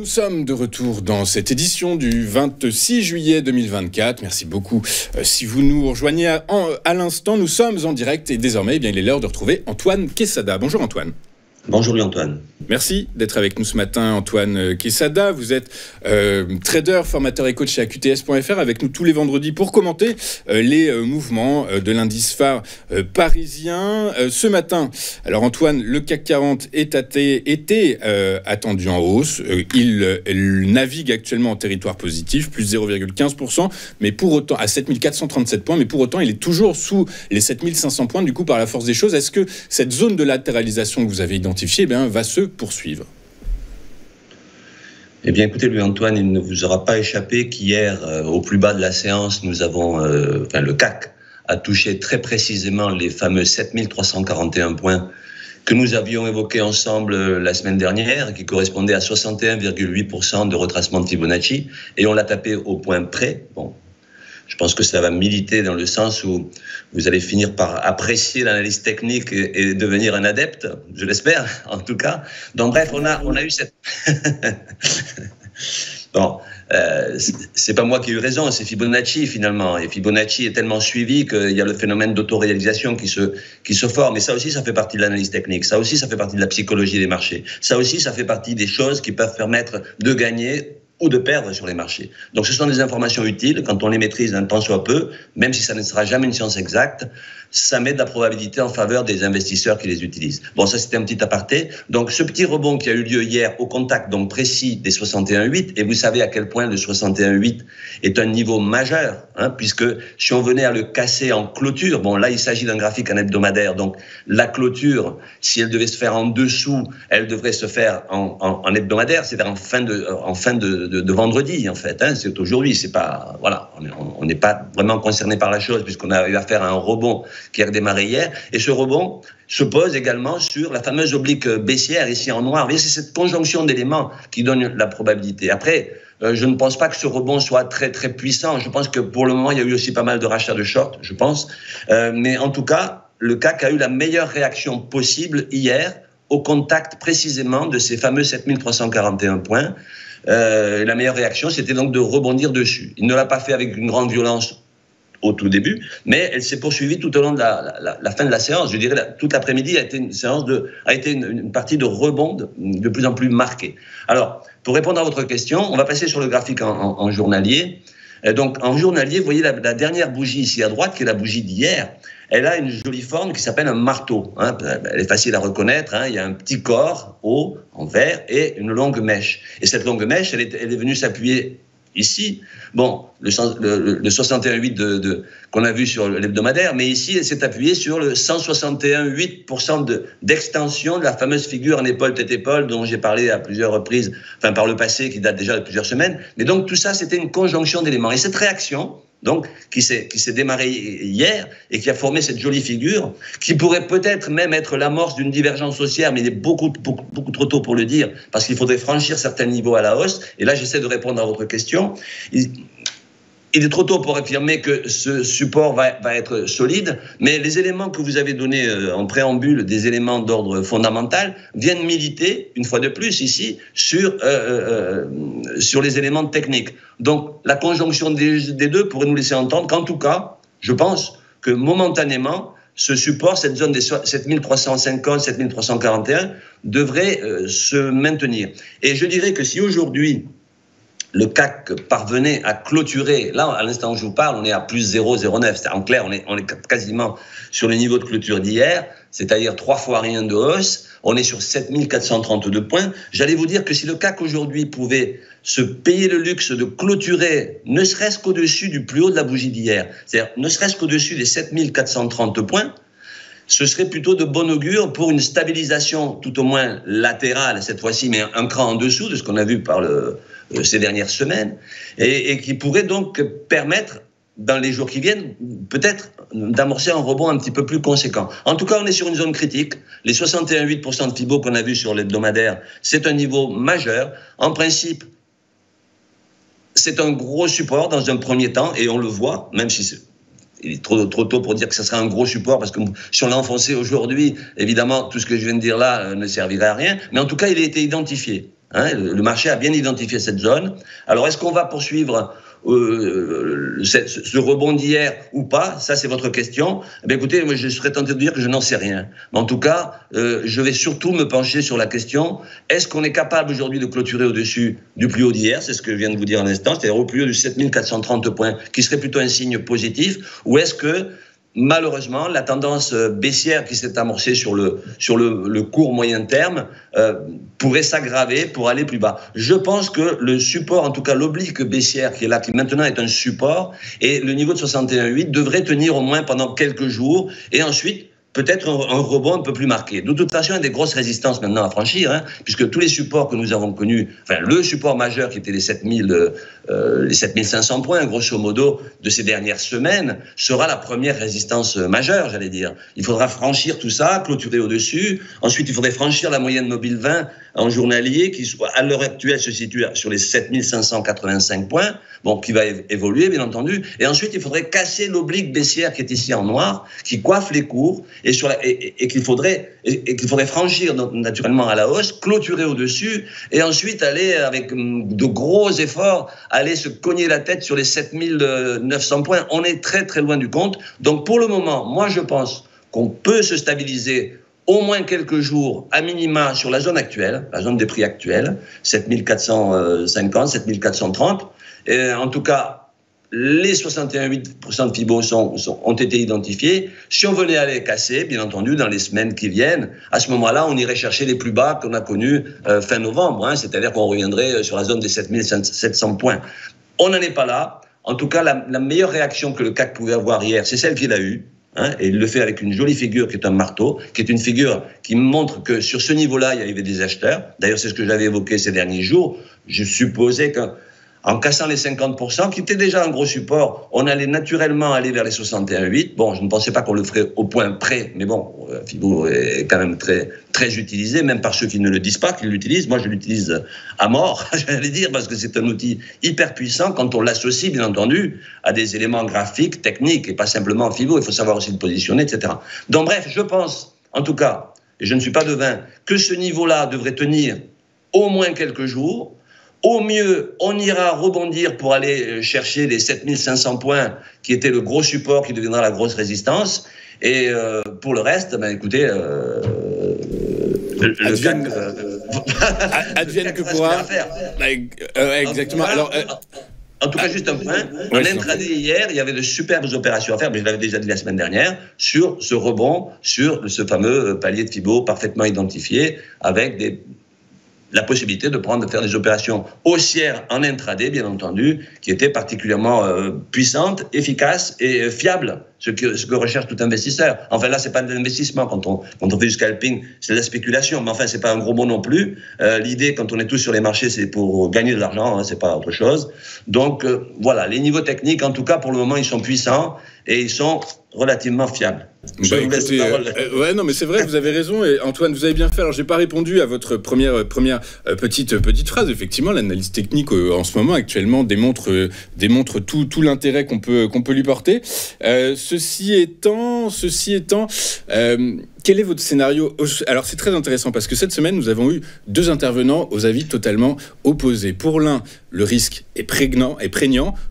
Nous sommes de retour dans cette édition du 26 juillet 2024. Merci beaucoup. Si vous nous rejoignez à l'instant, nous sommes en direct et désormais, il est l'heure de retrouver Antoine Quesada. Bonjour Antoine. Bonjour Louis-Antoine. Merci d'être avec nous ce matin, Antoine Quesada. Vous êtes trader, formateur et coach chez AQTS.fr, avec nous tous les vendredis pour commenter les mouvements de l'indice phare parisien. Ce matin, alors Antoine, le CAC 40 était attendu en hausse. Il navigue actuellement en territoire positif, plus 0,15%, mais pour autant, à 7437 points, mais pour autant, il est toujours sous les 7500 points, du coup, par la force des choses. Est-ce que cette zone de latéralisation que vous avez identifiée va se poursuivre? Eh bien, écoutez, Louis-Antoine, il ne vous aura pas échappé qu'hier, au plus bas de la séance, nous avons, le CAC a touché très précisément les fameux 7341 points que nous avions évoqués ensemble la semaine dernière, qui correspondaient à 61,8% de retracement de Fibonacci, et on l'a tapé au point près. Bon, je pense que ça va militer dans le sens où vous allez finir par apprécier l'analyse technique et devenir un adepte, je l'espère, en tout cas. Donc bref, on a eu cette... Bon, c'est pas moi qui ai eu raison, c'est Fibonacci finalement. Et Fibonacci est tellement suivi qu'il y a le phénomène d'autoréalisation qui se forme. Et ça aussi, ça fait partie de l'analyse technique. Ça aussi, ça fait partie de la psychologie des marchés. Ça aussi, ça fait partie des choses qui peuvent permettre de gagner ou de perdre sur les marchés. Donc ce sont des informations utiles, quand on les maîtrise un tant soit peu, même si ça ne sera jamais une science exacte, ça met de la probabilité en faveur des investisseurs qui les utilisent. Bon, ça c'était un petit aparté. Donc ce petit rebond qui a eu lieu hier au contact donc précis des 61,8, et vous savez à quel point le 61,8 est un niveau majeur, puisque si on venait à le casser en clôture, bon là il s'agit d'un graphique en hebdomadaire, donc la clôture, si elle devait se faire en dessous, elle devrait se faire en hebdomadaire, c'est-à-dire en fin de vendredi en fait. C'est aujourd'hui, c'est pas, voilà, on n'est pas vraiment concerné par la chose puisqu'on a eu affaire à un rebond qui a redémarré hier, et ce rebond se pose également sur la fameuse oblique baissière ici en noir. Vous voyez, c'est cette conjonction d'éléments qui donne la probabilité. Après, je ne pense pas que ce rebond soit très très puissant. Je pense que pour le moment, il y a eu aussi pas mal de rachats de short, je pense. Mais en tout cas, le CAC a eu la meilleure réaction possible hier au contact précisément de ces fameux 7341 points. La meilleure réaction, c'était donc de rebondir dessus. Il ne l'a pas fait avec une grande violence au tout début, mais elle s'est poursuivie tout au long de la fin de la séance. Je dirais toute l'après-midi a été une partie de rebond de plus en plus marquée. Alors, pour répondre à votre question, on va passer sur le graphique en journalier. Donc, en journalier, vous voyez la dernière bougie ici à droite, qui est la bougie d'hier. Elle a une jolie forme qui s'appelle un marteau. Elle est facile à reconnaître. Il y a un petit corps haut, en vert, et une longue mèche. Et cette longue mèche, elle est venue s'appuyer ici. Bon, le 61,8 qu'on a vu sur l'hebdomadaire, mais ici, elle s'est appuyée sur le 161,8% d'extension de la fameuse figure en épaule-tête-épaule dont j'ai parlé à plusieurs reprises, enfin par le passé, qui date déjà de plusieurs semaines. Mais donc, tout ça, c'était une conjonction d'éléments. Et cette réaction, donc, qui s'est démarrée hier et qui a formé cette jolie figure, qui pourrait peut-être même être l'amorce d'une divergence haussière, mais il est beaucoup trop tôt pour le dire, parce qu'il faudrait franchir certains niveaux à la hausse. Et là, j'essaie de répondre à votre question. Il est trop tôt pour affirmer que ce support va être solide, mais les éléments que vous avez donnés en préambule, des éléments d'ordre fondamental, viennent militer, une fois de plus ici, sur les éléments techniques. Donc la conjonction des deux pourrait nous laisser entendre qu'en tout cas, je pense que momentanément, ce support, cette zone des 7350, 7341, devrait se maintenir. Et je dirais que si aujourd'hui, le CAC parvenait à clôturer, là, à l'instant où je vous parle, on est à plus 0,09. C'est en clair, on est quasiment sur le niveau de clôture d'hier, c'est-à-dire 3 fois rien de hausse. On est sur 7432 points. J'allais vous dire que si le CAC aujourd'hui pouvait se payer le luxe de clôturer, ne serait-ce qu'au-dessus du plus haut de la bougie d'hier, c'est-à-dire ne serait-ce qu'au-dessus des 7430 points, ce serait plutôt de bon augure pour une stabilisation tout au moins latérale cette fois-ci, mais un cran en dessous de ce qu'on a vu par ces dernières semaines, et qui pourrait donc permettre, dans les jours qui viennent, peut-être d'amorcer un rebond un petit peu plus conséquent. En tout cas, on est sur une zone critique. Les 61,8% de Fibo qu'on a vu sur l'hebdomadaire, c'est un niveau majeur. En principe, c'est un gros support dans un premier temps, et on le voit, même si il est trop tôt pour dire que ce sera un gros support, parce que si on l'a enfoncé aujourd'hui, évidemment, tout ce que je viens de dire là ne servirait à rien. Mais en tout cas, il a été identifié. Hein, le marché a bien identifié cette zone. Alors, est-ce qu'on va poursuivre ce rebond d'hier ou pas? Ça, c'est votre question. Eh bien, écoutez, moi, je serais tenté de dire que je n'en sais rien. Mais en tout cas, je vais surtout me pencher sur la question, est-ce qu'on est capable aujourd'hui de clôturer au-dessus du plus haut d'hier? C'est ce que je viens de vous dire à l'instant, c'est-à-dire au plus haut de 7430 points, qui serait plutôt un signe positif, ou est-ce que malheureusement, la tendance baissière qui s'est amorcée sur le court moyen terme pourrait s'aggraver pour aller plus bas. Je pense que le support, en tout cas l'oblique baissière qui est là, qui maintenant est un support, et le niveau de 61,8 devrait tenir au moins pendant quelques jours, et ensuite peut-être un rebond un peu plus marqué. De toute façon, il y a des grosses résistances maintenant à franchir, hein, puisque tous les supports que nous avons connus, enfin le support majeur qui était les 7500 points, grosso modo, de ces dernières semaines, sera la première résistance majeure, j'allais dire. Il faudra franchir tout ça, clôturer au-dessus. Ensuite, il faudrait franchir la moyenne mobile 20 en journalier, qui soit, à l'heure actuelle se situe sur les 7585 points, bon, qui va évoluer, bien entendu. Et ensuite, il faudrait casser l'oblique baissière qui est ici en noir, qui coiffe les cours, et qu'il faudrait franchir naturellement à la hausse, clôturer au-dessus, et ensuite aller avec de gros efforts, aller se cogner la tête sur les 7900 points. On est très très loin du compte. Donc pour le moment, moi je pense qu'on peut se stabiliser au moins quelques jours à minima sur la zone actuelle, la zone des prix actuels, 7450, 7430. Et en tout cas, les 61,8% de Fibo ont été identifiés. Si on venait à les casser, bien entendu, dans les semaines qui viennent, à ce moment-là, on irait chercher les plus bas qu'on a connus fin novembre, hein, c'est-à-dire qu'on reviendrait sur la zone des 7700 points. On n'en est pas là. En tout cas, la meilleure réaction que le CAC pouvait avoir hier, c'est celle qu'il a eue. Hein, et il le fait avec une jolie figure qui est un marteau, qui est une figure qui montre que sur ce niveau-là, il y avait des acheteurs. D'ailleurs, c'est ce que j'avais évoqué ces derniers jours. Je supposais qu'en cassant les 50%, qui était déjà un gros support, on allait naturellement aller vers les 61,8. Bon, je ne pensais pas qu'on le ferait au point près, mais bon, Fibo est quand même très, très utilisé, même par ceux qui ne le disent pas, qui l'utilisent. Moi, je l'utilise à mort, j'allais dire, parce que c'est un outil hyper puissant quand on l'associe, bien entendu, à des éléments graphiques, techniques, et pas simplement Fibo. Il faut savoir aussi le positionner, etc. Donc, bref, je pense, en tout cas, et je ne suis pas devin, que ce niveau-là devrait tenir au moins quelques jours. Au mieux, on ira rebondir pour aller chercher les 7500 points qui étaient le gros support qui deviendra la grosse résistance. Et pour le reste, ben écoutez, advienne que pourra. Exactement. Alors, en tout cas, juste un point. En intraday hier, il y avait de superbes opérations à faire, mais je l'avais déjà dit la semaine dernière, sur ce rebond, sur ce fameux palier de Fibo parfaitement identifié, avec la possibilité de faire des opérations haussières en intraday, bien entendu, qui étaient particulièrement puissantes, efficaces et fiables, ce que recherche tout investisseur. Enfin, là, c'est pas de l'investissement. Quand on fait du scalping, c'est de la spéculation. Mais enfin, c'est pas un gros mot non plus. L'idée, quand on est tous sur les marchés, c'est pour gagner de l'argent, hein, c'est pas autre chose. Donc, voilà, les niveaux techniques, en tout cas, pour le moment, ils sont puissants et ils sont relativement fiables. Écoutez, ouais, non, mais c'est vrai, vous avez raison. Et Antoine, vous avez bien fait. Alors, j'ai pas répondu à votre première petite phrase. Effectivement, l'analyse technique en ce moment, actuellement, démontre tout l'intérêt qu'on peut lui porter. Ceci étant, quel est votre scénario? Alors, c'est très intéressant parce que cette semaine, nous avons eu deux intervenants aux avis totalement opposés. Pour l'un, le risque est prégnant.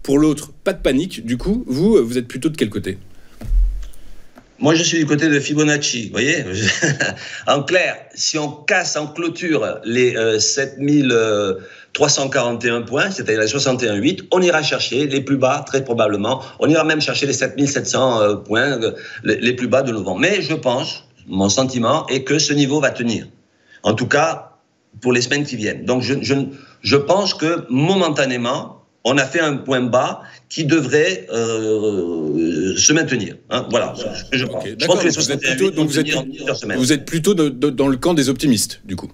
Pour l'autre, pas de panique. Du coup, vous êtes plutôt de quel côté? Moi, je suis du côté de Fibonacci, vous voyez. En clair, si on casse en clôture les 7341 points, c'est-à-dire les 61,8, on ira chercher les plus bas, très probablement. On ira même chercher les 7700 points, les plus bas de novembre. Mais je pense, mon sentiment est que ce niveau va tenir. En tout cas, pour les semaines qui viennent. Donc, je pense que momentanément, on a fait un point bas qui devrait se maintenir. Hein, voilà ce que je pense. Okay, je pense que les 61,8 vous êtes plutôt dans le camp des optimistes, du coup.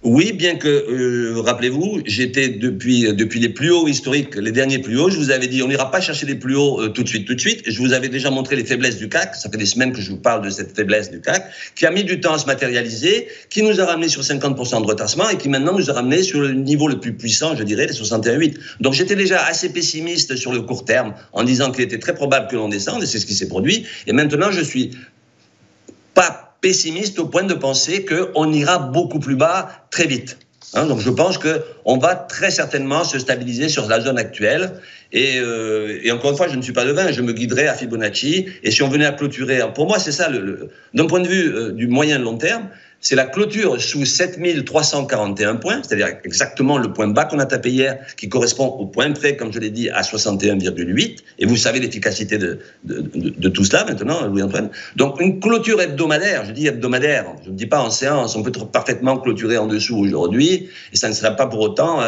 Oui, bien que, rappelez-vous, j'étais depuis les plus hauts historiques, les derniers plus hauts, je vous avais dit, on n'ira pas chercher les plus hauts tout de suite. Et je vous avais déjà montré les faiblesses du CAC, ça fait des semaines que je vous parle de cette faiblesse du CAC, qui a mis du temps à se matérialiser, qui nous a ramené sur 50% de retracement et qui maintenant nous a ramené sur le niveau le plus puissant, je dirais, les 61,8. Donc j'étais déjà assez pessimiste sur le court terme, en disant qu'il était très probable que l'on descende, et c'est ce qui s'est produit. Et maintenant, je suis pas pessimiste au point de penser qu'on ira beaucoup plus bas très vite. Hein, donc je pense qu'on va très certainement se stabiliser sur la zone actuelle. Et encore une fois, je ne suis pas devin, je me guiderai à Fibonacci. Et si on venait à clôturer, pour moi, c'est ça, d'un point de vue du moyen long terme, c'est la clôture sous 7341 points, c'est-à-dire exactement le point bas qu'on a tapé hier, qui correspond au point près, comme je l'ai dit, à 61,8. Et vous savez l'efficacité de tout cela maintenant, Louis-Antoine. Donc une clôture hebdomadaire, je dis hebdomadaire, je ne dis pas en séance, on peut parfaitement clôturer en dessous aujourd'hui, et ça ne sera pas pour autant...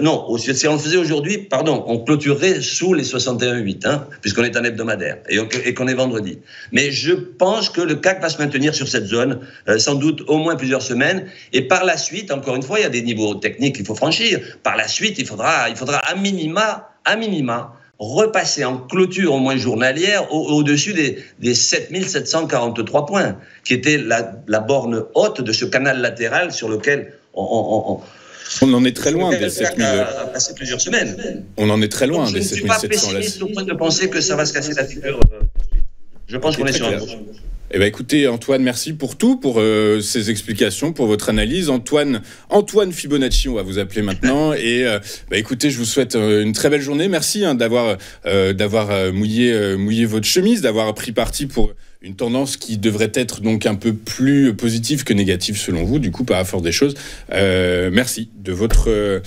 non, si on le faisait aujourd'hui, pardon, on clôturerait sous les 61,8, hein, puisqu'on est en hebdomadaire et qu'on est vendredi. Mais je pense que le CAC va se maintenir sur cette zone, sans doute au moins plusieurs semaines. Et par la suite, encore une fois, il y a des niveaux techniques qu'il faut franchir. Par la suite, il faudra à minima, repasser en clôture au moins journalière au-dessus des 7743 points, qui était la borne haute de ce canal latéral sur lequel on en est très loin des 7000. Passer plusieurs semaines. On en est très loin des 7700. Je ne suis pas pessimiste au point de penser que ça va se casser la figure. Je pense qu'on est sur un bon. Eh bien, écoutez, Antoine, merci pour tout, pour ces explications, pour votre analyse. Antoine Fibonacci, on va vous appeler maintenant. Et écoutez, je vous souhaite une très belle journée. Merci d'avoir mouillé votre chemise, d'avoir pris parti pour une tendance qui devrait être donc un peu plus positive que négative selon vous, du coup, par la force des choses. Merci de votre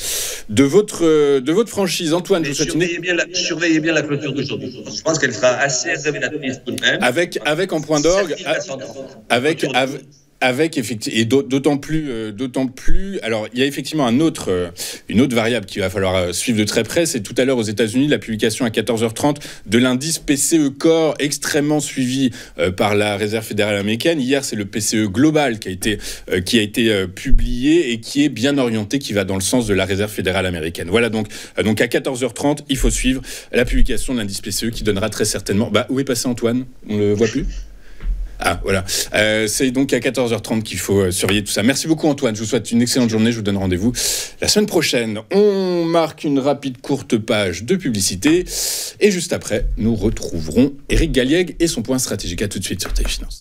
franchise. Antoine, je vous souhaite surveillez bien la clôture d'aujourd'hui. Je pense qu'elle sera assez révélatrice tout de même. Avec en point d'orgue, avec effectivement, et d'autant plus, alors il y a effectivement une autre variable qu'il va falloir suivre de très près, c'est tout à l'heure aux États-Unis la publication à 14h30 de l'indice PCE Core extrêmement suivi par la Réserve fédérale américaine. Hier, c'est le PCE global qui a été publié et qui est bien orienté, qui va dans le sens de la Réserve fédérale américaine. Voilà, donc à 14h30, il faut suivre la publication de l'indice PCE qui donnera très certainement... où est passé Antoine? On le voit plus? Ah, voilà. C'est donc à 14h30 qu'il faut surveiller tout ça. Merci beaucoup, Antoine. Je vous souhaite une excellente journée. Je vous donne rendez-vous la semaine prochaine. On marque une rapide courte page de publicité. Et juste après, nous retrouverons Éric Galliègue et son point stratégique. À tout de suite sur Téléfinance.